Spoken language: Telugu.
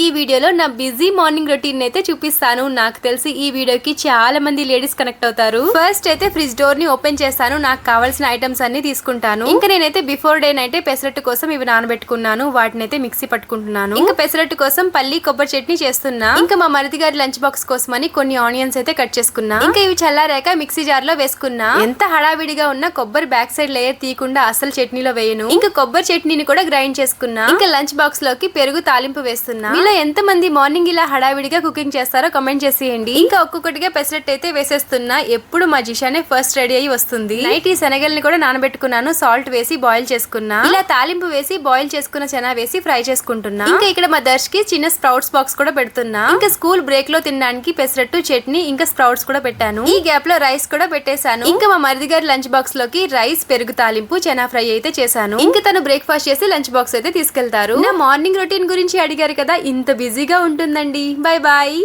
ఈ వీడియోలో నా బిజీ మార్నింగ్ రొటీన్ అయితే చూపిస్తాను. నాకు తెలిసి ఈ వీడియోకి చాలా మంది లేడీస్ కనెక్ట్ అవుతారు. ఫస్ట్ అయితే ఫ్రిడ్జ్ డోర్ ని ఓపెన్ చేస్తాను. నాకు కావాల్సిన ఐటమ్స్ అన్ని తీసుకుంటాను. ఇంకా నేనైతే బిఫోర్ డే నైట్ పెసరట్టు కోసం ఇవి నానబెట్టుకున్నాను. వాటిని అయితే మిక్సీ పట్టుకుంటున్నాను. ఇంకా పెసరట్టు కోసం పల్లి కొబ్బరి చట్నీ చేస్తున్నా. ఇంకా మా మరిది గారి లంచ్ బాక్స్ కోసం అని కొన్ని ఆనియన్స్ అయితే కట్ చేసుకున్నా. ఇంకా ఇవి చల్లారాక మిక్సీ జార్ లో వేసుకున్నా. ఎంత హడావిడిగా ఉన్నా కొబ్బరి బ్యాక్ సైడ్ లేయర్ తీయకుండా అసలు చట్నీలో వేయను. ఇంకా కొబ్బరి చట్నీని కూడా గ్రైండ్ చేసుకున్నా. ఇంకా లంచ్ బాక్స్ లోకి పెరుగు తాలింపు వేస్తున్నా. మీలో ఎంత మంది మార్నింగ్ ఇలా హడావిడిగా కుకింగ్ చేస్తారో కమెంట్ చేసేయండి. ఇంకా ఒక్కొక్కటిగా పెసరట్టు అయితే వేసేస్తున్నా. ఎప్పుడు మా జిషానే ఫస్ట్ రెడీ అయ్యి వస్తుంది. నైట్ ఈ శనగల్ని కూడా నానబెట్టుకున్నాను. సాల్ట్ వేసి బాయిల్ చేసుకున్నా. ఇలా తాలింపు వేసి బాయిల్ చేసుకున్న చెనా వేసి ఫ్రై చేసుకుంటున్నా. ఇంకా ఇక్కడ మా దర్శకి చిన్న స్ప్రౌట్స్ బాక్స్ కూడా పెడుతున్నా. ఇంకా స్కూల్ బ్రేక్ లో తినడానికి పెసరట్టు చట్నీ ఇంకా స్ప్రౌట్స్ కూడా పెట్టాను. ఈ గ్యాప్ లో రైస్ కూడా పెట్టేశాను. ఇంకా మా మరిది గారి లంచ్ బాక్స్ లోకి రైస్ పెరుగు తాలింపు చెనా ఫ్రై అయితే చేశాను. ఇంకా తను బ్రేక్ఫాస్ట్ చేసి లంచ్ బాక్స్ అయితే తీసుకెళ్తారు. నా మార్నింగ్ రొటీన్ గురించి అడిగారు కదా, ఇంత బిజీగా ఉంటుందండి. Bye bye.